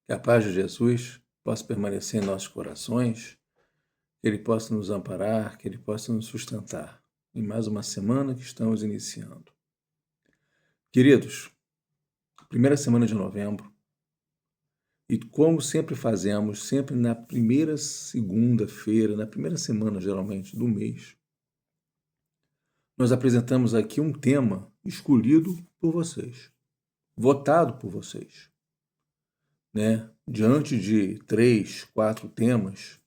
Que a paz de Jesus possa permanecer em nossos corações, que Ele possa nos amparar, que Ele possa nos sustentar em mais uma semana que estamos iniciando. Queridos, primeira semana de novembro, e como sempre fazemos, sempre na primeira segunda-feira, na primeira semana geralmente do mês, nós apresentamos aqui um tema escolhido por vocês, votado por vocês, né? Diante de 3, 4 temas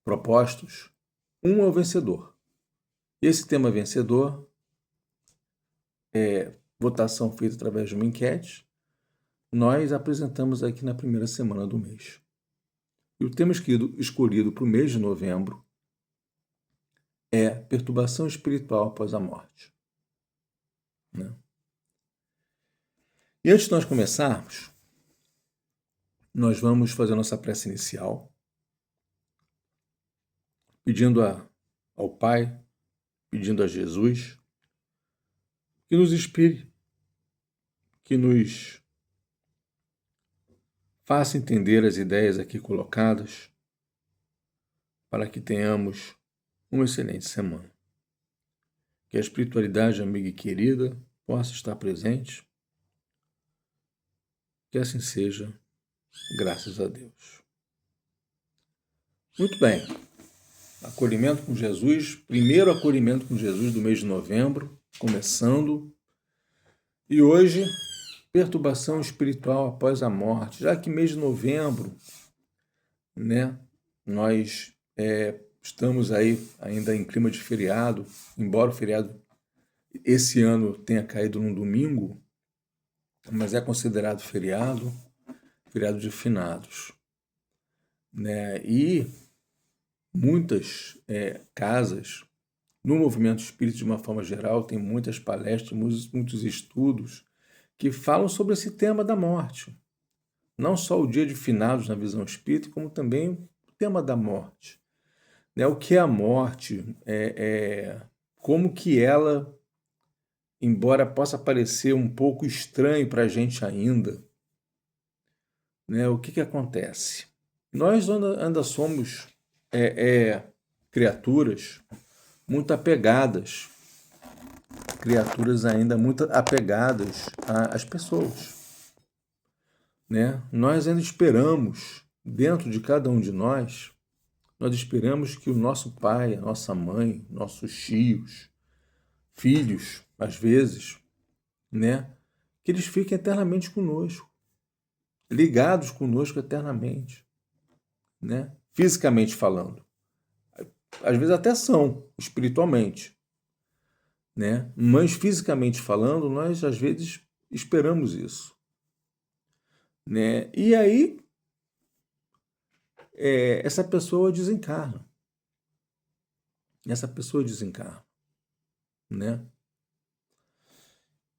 propostos, um é o vencedor. Esse tema vencedor é votação feita através de uma enquete. Nós apresentamos aqui na primeira semana do mês. E o tema escolhido para o mês de novembro é perturbação espiritual após a morte. Né? E antes de nós começarmos, nós vamos fazer a nossa prece inicial, pedindo ao Pai, pedindo a Jesus, que nos inspire, que nos faça entender as ideias aqui colocadas, para que tenhamos uma excelente semana. Que a espiritualidade amiga e querida possa estar presente. Que assim seja, graças a Deus. Muito bem. Acolhimento com Jesus, primeiro acolhimento com Jesus do mês de novembro, começando. E hoje, perturbação espiritual após a morte. Já que mês de novembro, né, nós estamos aí ainda em clima de feriado, embora o feriado esse ano tenha caído num domingo, mas é considerado feriado de finados, né? E muitas casas, no movimento espírita de uma forma geral, tem muitas palestras, muitos estudos que falam sobre esse tema da morte. Não só o dia de finados na visão espírita, como também o tema da morte. Né? O que é a morte? Como que ela, embora possa parecer um pouco estranho para a gente ainda, né? O que acontece? Nós ainda somos criaturas muito apegadas, criaturas ainda muito apegadas às pessoas. Né? Nós ainda esperamos, dentro de cada um de nós esperamos que o nosso pai, a nossa mãe, nossos tios, filhos, às vezes, né, que eles fiquem eternamente conosco, ligados conosco eternamente, né, fisicamente falando. Às vezes até são, espiritualmente, né, mas fisicamente falando, nós às vezes esperamos isso. Né? E aí, essa pessoa desencarna. Né?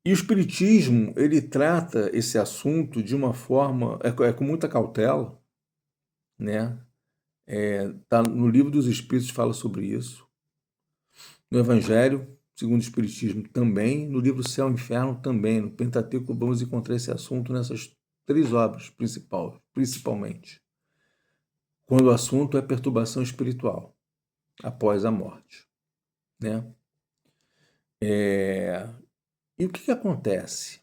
E o Espiritismo, ele trata esse assunto de uma forma, com muita cautela, né? Tá no Livro dos Espíritos fala sobre isso, no Evangelho, segundo o Espiritismo também, no livro Céu e Inferno também, no Pentateuco vamos encontrar esse assunto nessas 3 obras principalmente, quando o assunto é perturbação espiritual após a morte, né? E o que acontece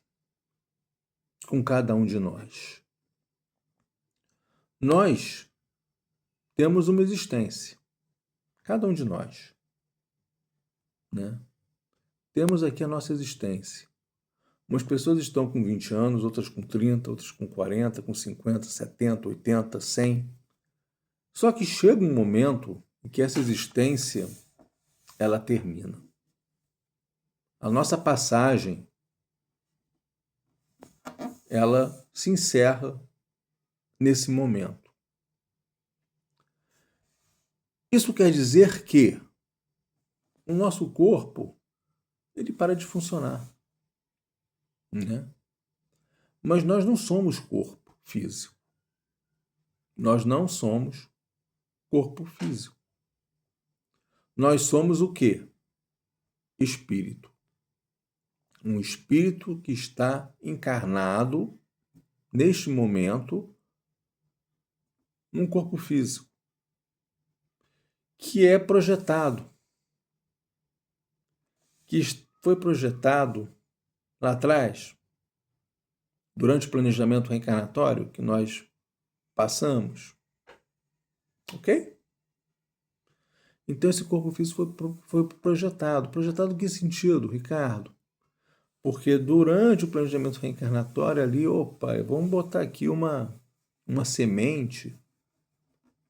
com cada um de nós? Nós temos uma existência, cada um de nós, né? Temos aqui a nossa existência. Umas pessoas estão com 20 anos, outras com 30, outras com 40, com 50, 70, 80, 100. Só que chega um momento em que essa existência, ela termina. A nossa passagem, ela se encerra nesse momento. Isso quer dizer que o nosso corpo, ele para de funcionar, né? Mas nós não somos corpo físico. Nós não somos corpo físico. Nós somos o quê? Espírito. Um espírito que está encarnado neste momento num corpo físico, que é projetado, que foi projetado lá atrás, durante o planejamento reencarnatório que nós passamos, ok? Então esse corpo físico foi projetado. Projetado em que sentido, Ricardo? Porque durante o planejamento reencarnatório ali, opa, vamos botar aqui uma semente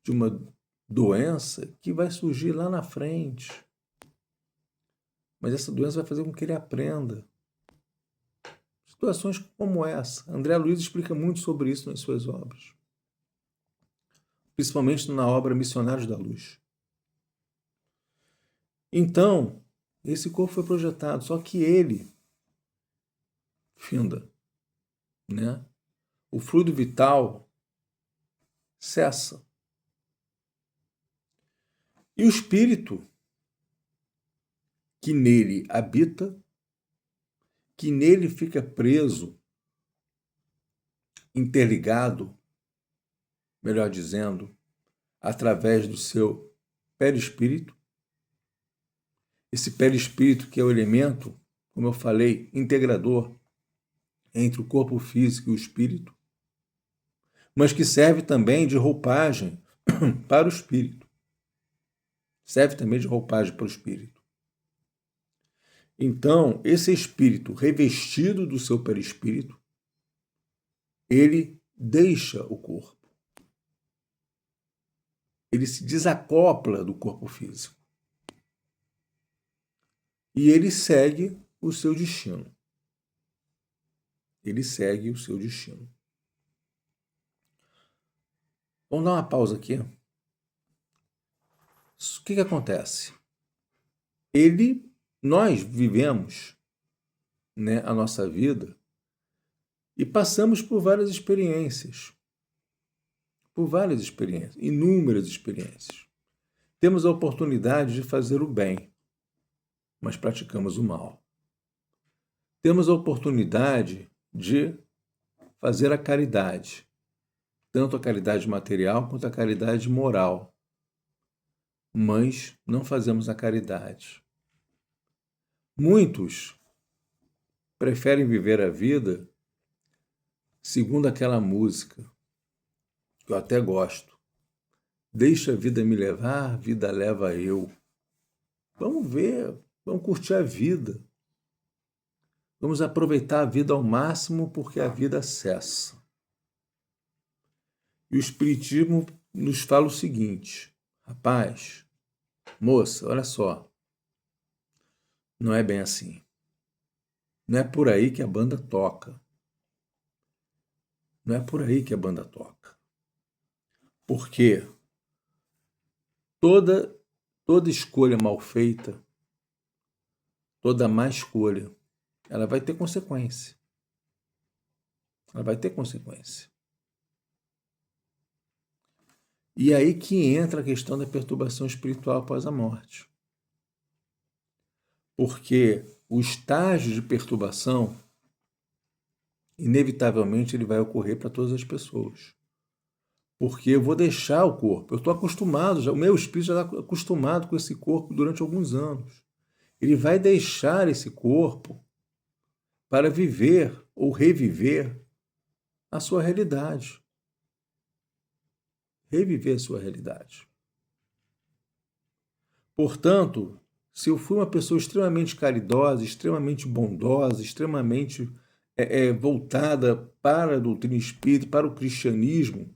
de uma doença que vai surgir lá na frente. Mas essa doença vai fazer com que ele aprenda. Situações como essa. André Luiz explica muito sobre isso nas suas obras. Principalmente na obra Missionários da Luz. Então, esse corpo foi projetado, só que ele finda, né? O fluido vital cessa. E o espírito que nele habita, que nele fica preso, interligado, melhor dizendo, através do seu perispírito, esse perispírito que é o elemento, como eu falei, integrador entre o corpo físico e o espírito, mas que serve também de roupagem para o espírito. Serve também de roupagem para o espírito. Então, esse espírito revestido do seu perispírito, ele deixa o corpo. Ele se desacopla do corpo físico. E ele segue o seu destino. Ele segue o seu destino. Vamos dar uma pausa aqui. O que acontece? Nós vivemos, né, a nossa vida e passamos por várias experiências. Inúmeras experiências. Temos a oportunidade de fazer o bem, mas praticamos o mal. Temos a oportunidade de fazer a caridade, tanto a caridade material quanto a caridade moral, mas não fazemos a caridade. Muitos preferem viver a vida segundo aquela música, que eu até gosto. Deixa a vida me levar, a vida leva eu. Vamos ver, vamos curtir a vida. Vamos aproveitar a vida ao máximo porque a vida cessa. E o Espiritismo nos fala o seguinte: rapaz, moça, olha só, não é bem assim. Não é por aí que a banda toca. Não é por aí que a banda toca. Porque toda escolha mal feita, toda má escolha, ela vai ter consequência. Ela vai ter consequência. E aí que entra a questão da perturbação espiritual após a morte. Porque o estágio de perturbação, inevitavelmente, ele vai ocorrer para todas as pessoas. Porque eu vou deixar o corpo. Eu estou acostumado, o meu espírito já está acostumado com esse corpo durante alguns anos. Ele vai deixar esse corpo para viver ou reviver a sua realidade. Reviver a sua realidade. Portanto, se eu fui uma pessoa extremamente caridosa, extremamente bondosa, extremamente voltada para a doutrina espírita, para o cristianismo,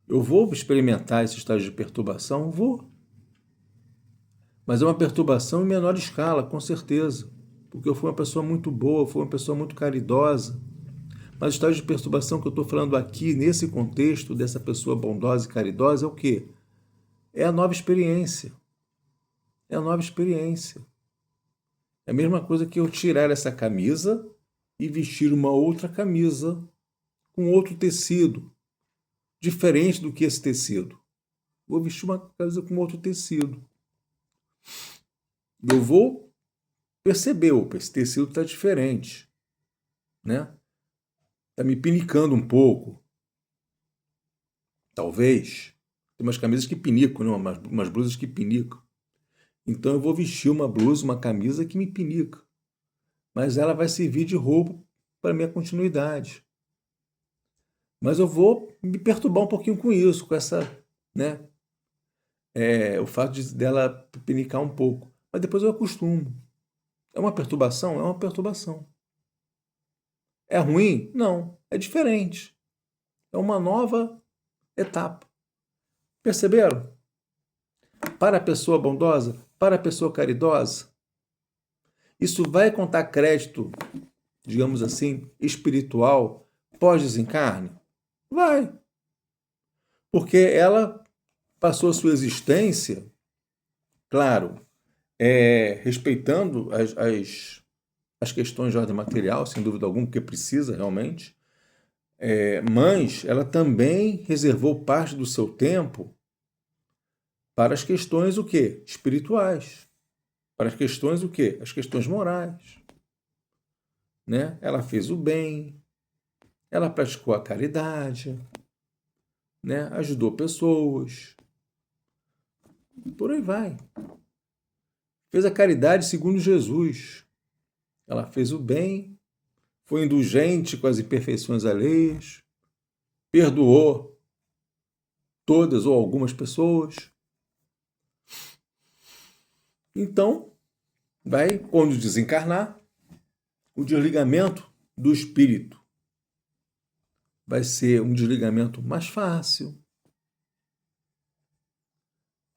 eu vou experimentar esse estágio de perturbação? Vou. Mas é uma perturbação em menor escala, com certeza. Porque eu fui uma pessoa muito boa, fui uma pessoa muito caridosa. Mas o estágio de perturbação que eu estou falando aqui, nesse contexto dessa pessoa bondosa e caridosa, é o quê? É a nova experiência. É a nova experiência. É a mesma coisa que eu tirar essa camisa e vestir uma outra camisa com outro tecido, diferente do que esse tecido. Vou vestir uma camisa com outro tecido. Eu vou perceber, opa, esse tecido está diferente, né? Está me pinicando um pouco. Talvez. Tem umas camisas que pinicam, né? Umas blusas que pinicam. Então eu vou vestir uma blusa, uma camisa que me pinica. Mas ela vai servir de roubo para minha continuidade. Mas eu vou me perturbar um pouquinho com isso, com essa, né? O fato dela pinicar um pouco. Mas depois eu acostumo. É uma perturbação? É uma perturbação. É ruim? Não. É diferente. É uma nova etapa. Perceberam? Para a pessoa bondosa, para a pessoa caridosa, isso vai contar crédito, digamos assim, espiritual, pós-desencarne? Vai. Porque ela passou a sua existência, claro, respeitando as questões de ordem material, sem dúvida alguma, porque precisa realmente, mas ela também reservou parte do seu tempo para as questões o quê? Espirituais. Para as questões o quê? As questões morais. Né? Ela fez o bem, ela praticou a caridade, né? Ajudou pessoas, por aí vai. Fez a caridade segundo Jesus. Ela fez o bem, foi indulgente com as imperfeições alheias, perdoou todas ou algumas pessoas. Então, vai, quando desencarnar, o desligamento do espírito vai ser um desligamento mais fácil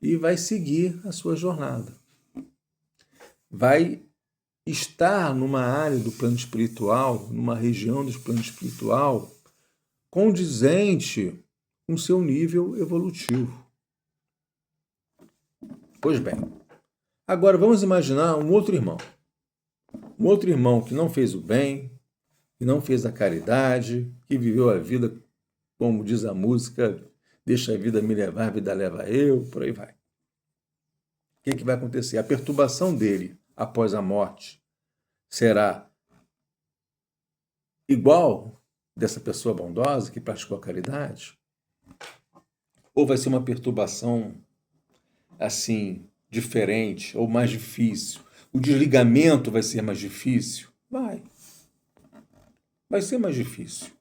e vai seguir a sua jornada. Vai estar numa área do plano espiritual, numa região do plano espiritual, condizente com seu nível evolutivo. Pois bem, agora vamos imaginar um outro irmão. Um outro irmão que não fez o bem, que não fez a caridade, que viveu a vida, como diz a música, deixa a vida me levar, a vida leva eu, por aí vai. O que vai acontecer? A perturbação dele após a morte será igual dessa pessoa bondosa que praticou a caridade? Ou vai ser uma perturbação assim, diferente ou mais difícil? O desligamento vai ser mais difícil? Vai ser mais difícil.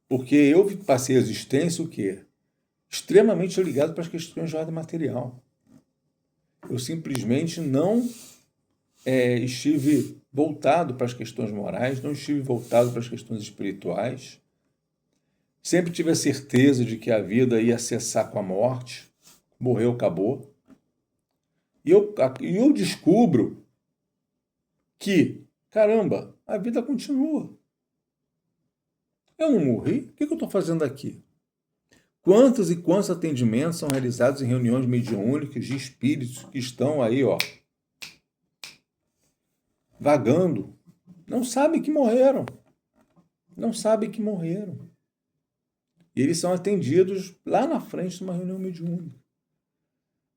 Porque eu passei a existência o quê? Extremamente ligado para as questões de ordem material. Eu simplesmente não estive voltado para as questões morais, não estive voltado para as questões espirituais. Sempre tive a certeza de que a vida ia cessar com a morte. Morreu, acabou. E eu descubro que, caramba, a vida continua. Eu não morri? O que eu estou fazendo aqui? Quantos e quantos atendimentos são realizados em reuniões mediúnicas de espíritos que estão aí, vagando? Não sabem que morreram. Não sabem que morreram. E eles são atendidos lá na frente de uma reunião mediúnica.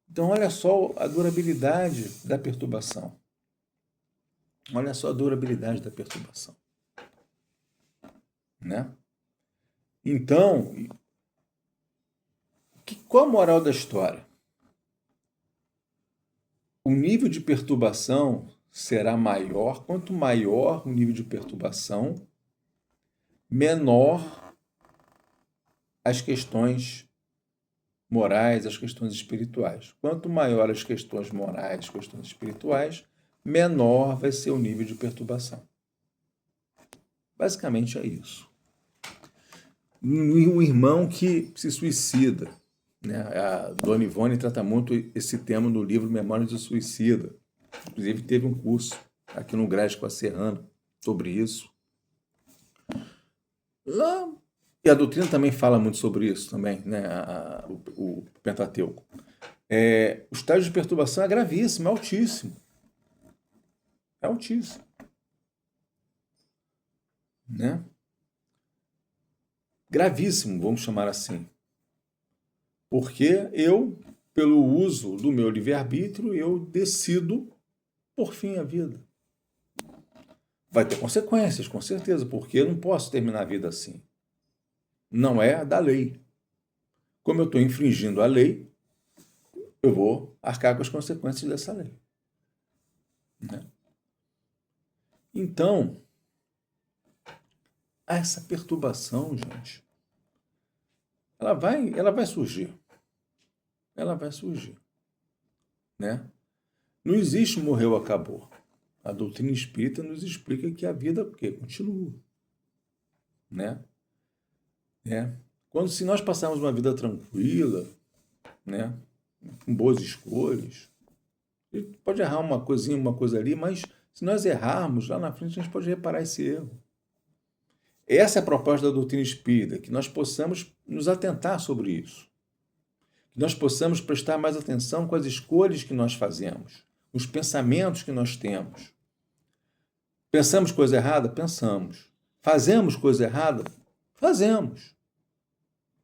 Então, olha só a durabilidade da perturbação. Olha só a durabilidade da perturbação. Né? Então, qual a moral da história? O nível de perturbação será maior. Quanto maior o nível de perturbação, menor as questões morais, as questões espirituais. Quanto maior as questões morais, as questões espirituais, menor vai ser o nível de perturbação. Basicamente é isso. Um irmão que se suicida, né? A Dona Ivone trata muito esse tema no livro Memórias do Suicida. Inclusive teve um curso aqui no Grés com a Serrana sobre isso. E a doutrina também fala muito sobre isso também, né? O Pentateuco. O estágio de perturbação é gravíssimo, é altíssimo. É altíssimo. Né? Gravíssimo, vamos chamar assim. Porque eu, pelo uso do meu livre-arbítrio, eu decido por fim a vida. Vai ter consequências, com certeza, porque eu não posso terminar a vida assim. Não é da lei. como eu estou infringindo a lei, eu vou arcar com as consequências dessa lei. Né? Então, essa perturbação, gente, ela vai surgir. Ela vai surgir. Né? Não existe morreu, acabou. A doutrina espírita nos explica que a vida continua. Né? Quando, se nós passarmos uma vida tranquila, né, com boas escolhas, a gente pode errar uma coisinha, uma coisa ali, mas se nós errarmos, lá na frente a gente pode reparar esse erro. Essa é a proposta da doutrina espírita, que nós possamos nos atentar sobre isso. Que nós possamos prestar mais atenção com as escolhas que nós fazemos, os pensamentos que nós temos. Pensamos coisa errada? Pensamos. Fazemos coisa errada? Fazemos.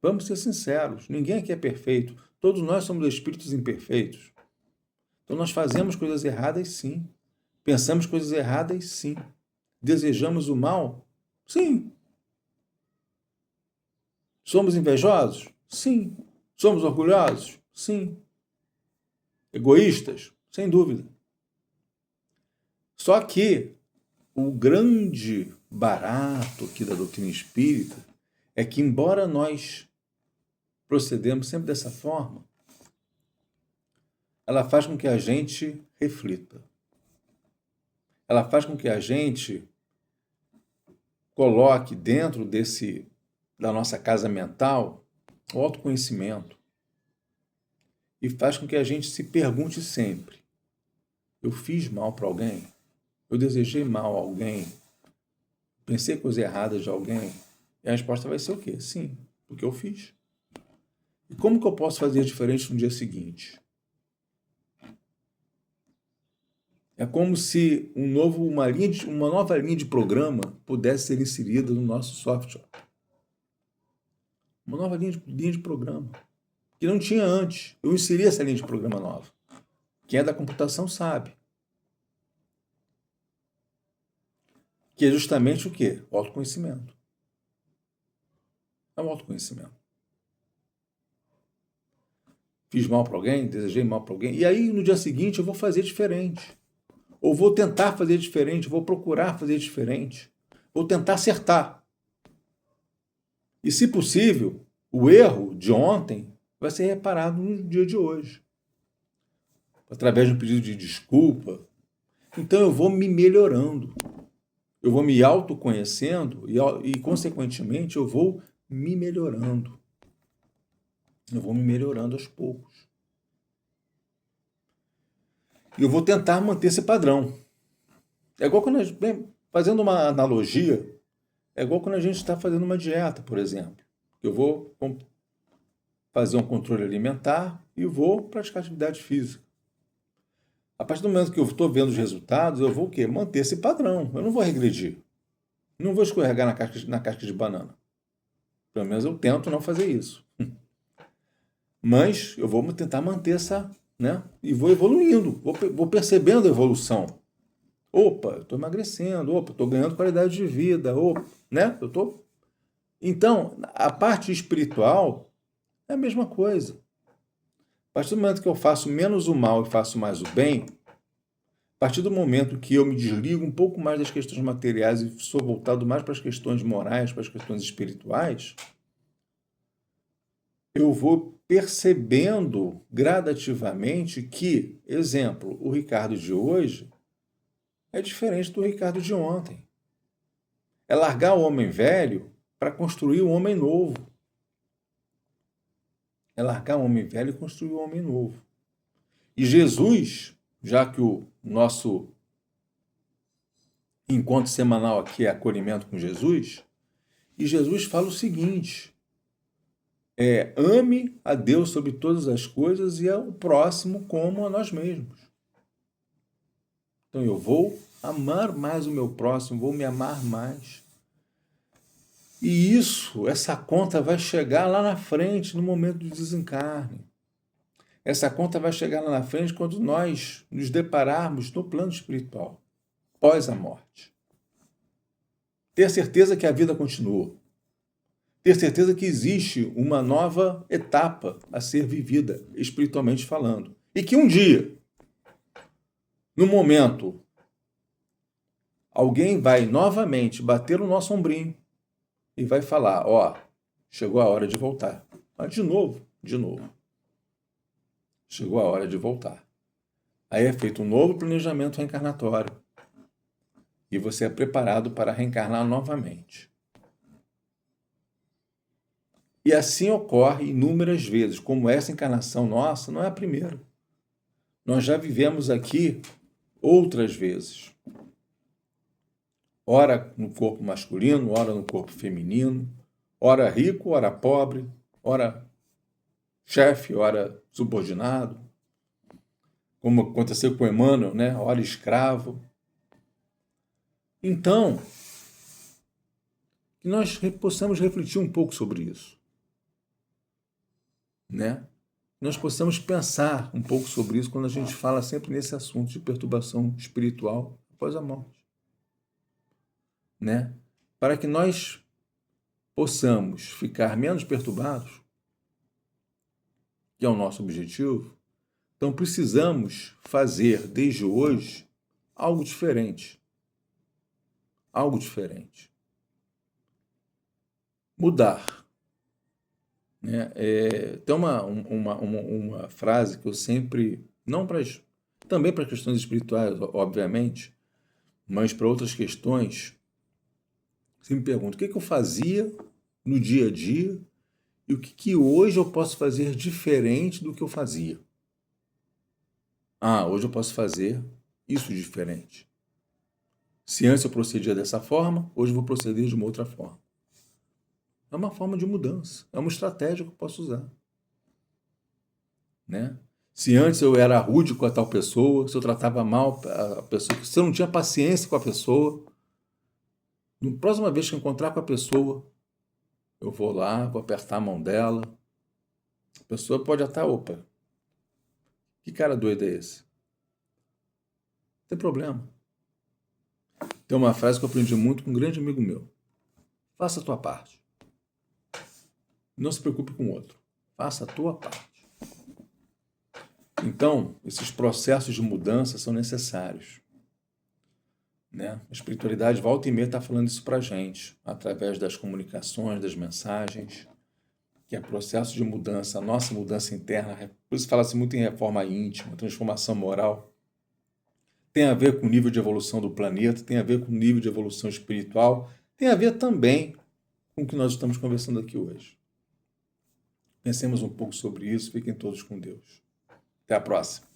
Vamos ser sinceros, ninguém aqui é perfeito. Todos nós somos espíritos imperfeitos. Então nós fazemos coisas erradas, sim. Pensamos coisas erradas, sim. Desejamos o mal? Sim. Somos invejosos? Sim. Somos orgulhosos? Sim. Egoístas? Sem dúvida. Só que o grande barato aqui da doutrina espírita é que, embora nós procedemos sempre dessa forma, ela faz com que a gente reflita. Ela faz com que a gente coloque dentro da nossa casa mental o autoconhecimento e faz com que a gente se pergunte sempre: eu fiz mal para alguém? Eu desejei mal a alguém? Pensei coisa errada de alguém? E a resposta vai ser o quê? Sim, porque eu fiz. E como que eu posso fazer diferente no dia seguinte? É como se uma nova linha de programa pudesse ser inserida no nosso software. Uma nova linha de programa. Que não tinha antes. Eu inseri essa linha de programa nova. Quem é da computação sabe. Que é justamente o quê? O autoconhecimento. É o autoconhecimento. Fiz mal para alguém, desejei mal para alguém, e aí no dia seguinte eu vou fazer diferente. Ou vou tentar fazer diferente, vou procurar fazer diferente. Vou tentar acertar. E, se possível, o erro de ontem vai ser reparado no dia de hoje. Através de um pedido de desculpa. Então eu vou me melhorando. Eu vou me autoconhecendo e consequentemente, eu vou me melhorando. Eu vou me melhorando aos poucos. E eu vou tentar manter esse padrão. É igual quando fazendo uma analogia, é igual quando a gente está fazendo uma dieta, por exemplo. Eu vou fazer um controle alimentar e vou praticar atividade física. A partir do momento que eu estou vendo os resultados, eu vou o quê? Manter esse padrão. Eu não vou regredir. Não vou escorregar na casca de banana. Pelo menos eu tento não fazer isso. Mas eu vou tentar manter essa, né? E vou evoluindo, vou percebendo a evolução. Opa, eu estou emagrecendo, opa, estou ganhando qualidade de vida, opa, né? Então, a parte espiritual é a mesma coisa. A partir do momento que eu faço menos o mal e faço mais o bem, a partir do momento que eu me desligo um pouco mais das questões materiais e sou voltado mais para as questões morais, para as questões espirituais, eu vou percebendo gradativamente que, exemplo, o Ricardo de hoje é diferente do Ricardo de ontem. É largar o homem velho para construir um homem novo. É largar o homem velho e construir um homem novo. E Jesus, já que o nosso encontro semanal aqui é acolhimento com Jesus, e Jesus fala o seguinte: ame a Deus sobre todas as coisas e ao próximo como a nós mesmos. Então eu vou amar mais o meu próximo, vou me amar mais. E essa conta vai chegar lá na frente, no momento do desencarne. Essa conta vai chegar lá na frente quando nós nos depararmos no plano espiritual, pós a morte. Ter certeza que a vida continua. ter certeza que existe uma nova etapa a ser vivida, espiritualmente falando. E que um dia, no momento, alguém vai novamente bater no nosso ombrinho e vai falar, ó, chegou a hora de voltar. Mas de novo. Chegou a hora de voltar. Aí é feito um novo planejamento reencarnatório. E você é preparado para reencarnar novamente. E assim ocorre inúmeras vezes, como essa encarnação nossa não é a primeira. Nós já vivemos aqui outras vezes. Ora no corpo masculino, ora no corpo feminino, ora rico, ora pobre, ora chefe, ora subordinado. Como aconteceu com Emmanuel, né? Ora escravo. Então, que nós possamos refletir um pouco sobre isso, né? Nós possamos pensar um pouco sobre isso quando a gente fala sempre nesse assunto de perturbação espiritual após a morte, né? Para que nós possamos ficar menos perturbados, que é o nosso objetivo, então precisamos fazer desde hoje algo diferente. Algo diferente. Mudar. Né? Tem uma frase que eu sempre, não para também para questões espirituais, obviamente, mas para outras questões, você me pergunta o que eu fazia no dia a dia e o que hoje eu posso fazer diferente do que eu fazia. Hoje eu posso fazer isso diferente. Se antes eu procedia dessa forma, hoje eu vou proceder de uma outra forma. É uma forma de mudança, é uma estratégia que eu posso usar. Né? Se antes eu era rude com a tal pessoa, se eu tratava mal a pessoa, se eu não tinha paciência com a pessoa, na próxima vez que eu encontrar com a pessoa, eu vou lá, vou apertar a mão dela. A pessoa pode até, opa, que cara doido é esse? Não tem problema. Tem uma frase que eu aprendi muito com um grande amigo meu. Faça a tua parte. Não se preocupe com o outro. Faça a tua parte. Então, esses processos de mudança são necessários. Né? A espiritualidade, volta e meia, está falando isso para a gente, através das comunicações, das mensagens, que é processo de mudança, a nossa mudança interna, por isso fala-se muito em reforma íntima, transformação moral, tem a ver com o nível de evolução do planeta, tem a ver com o nível de evolução espiritual, tem a ver também com o que nós estamos conversando aqui hoje. Pensemos um pouco sobre isso, fiquem todos com Deus. Até a próxima.